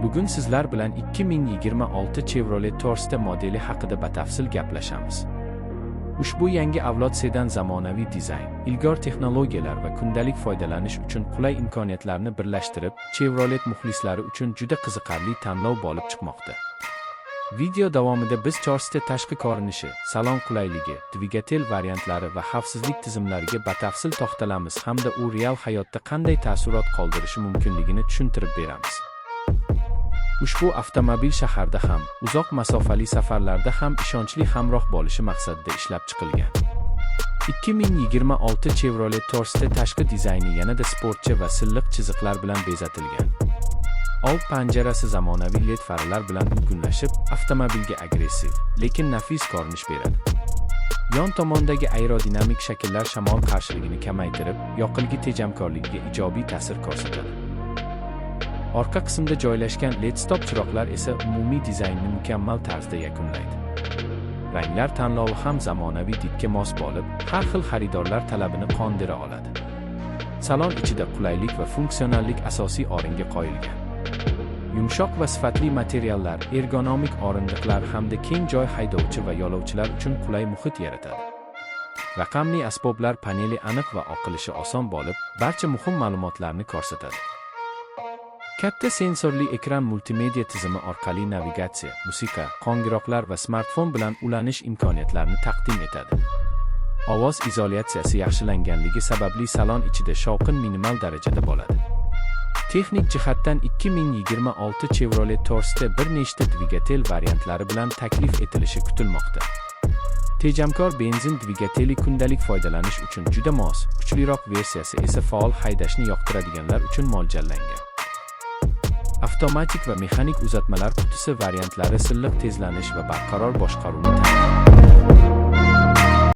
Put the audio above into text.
Bugun sizlar bilan 2026 Chevrolet Torstar modeli haqida batafsil gaplashamiz. Ushbu yangi avlod sedan zamonaviy dizayn, ilg'or texnologiyalar va kundalik foydalanish uchun qulay imkoniyatlarni birlashtirib, Chevrolet muxlislari uchun juda qiziqarli tanlov bo'lib chiqmoqda. Video davomida biz Torstar tashqi ko'rinishi, salon qulayligi, dvigatel variantlari va xavfsizlik tizimlariga batafsil to'xtalamiz hamda u real hayotda qanday taassurot qoldirishi mumkinligini tushuntirib beramiz. Ushbu avtomobil shaharda ham, uzoq masofali safarlarda ham ishonchli hamroh bo'lishi maqsadida ishlab chiqilgan. 2026 Chevrolet Torstar tashqi dizayni yanada sportcha va silliq chiziqlar bilan bezatilgan. Old panjarasi zamonaviy LED farlar bilan uyg'unlashib, avtomobilga agressiv, lekin nafis ko'rinish beradi. Yon tomondagi aerodinamik shakllar shamol qarshiligini kamaytirib, yoqilg'i tejamkorligiga ijobiy ta'sir ko'rsatadi. Orqa qismda joylashgan LED stop chiroqlar esa umumiy dizaynni mukammal tarzda yakunlaydi. Ranglar tanlovi ham zamonaviy didga mos bo'lib, har xil xaridorlar talabini qondira oladi. Salon ichida qulaylik va funksionallik asosiy o'ringa qo'yilgan. Yumshoq va sifatli materiallar, ergonomik o'rindiqlar hamda keng joy haydovchi va yo'lovchilar uchun qulay muhit yaratadi. Raqamli asboblar paneli aniq va o'qilishi oson bo'lib, barcha muhim ma'lumotlarni ko'rsatadi. Katta sensorli ekran multimedia tizimi orqali navigatsiya, musiqa, qo'ng'iroqlar va smartfon bilan ulanish imkoniyatlarini taqdim etadi. Ovoz izolyatsiyasi yaxshilanganligi sababli salon ichida shovqin minimal darajada bo'ladi. Texnik jihatdan 2026 Chevrolet Torstar bir nechta dvigatel variantlari bilan taklif etilishi kutilmoqda. Tejamkor benzin dvigateli kundalik foydalanish uchun juda mos, kuchliroq versiyasi esa faol haydashni yoqtiradiganlar uchun mo'ljallangan. Avtomatik va mexanik uzatmalar qutisi variantlari silliq tezlanish va barqaror boshqaruvni ta'minlaydi.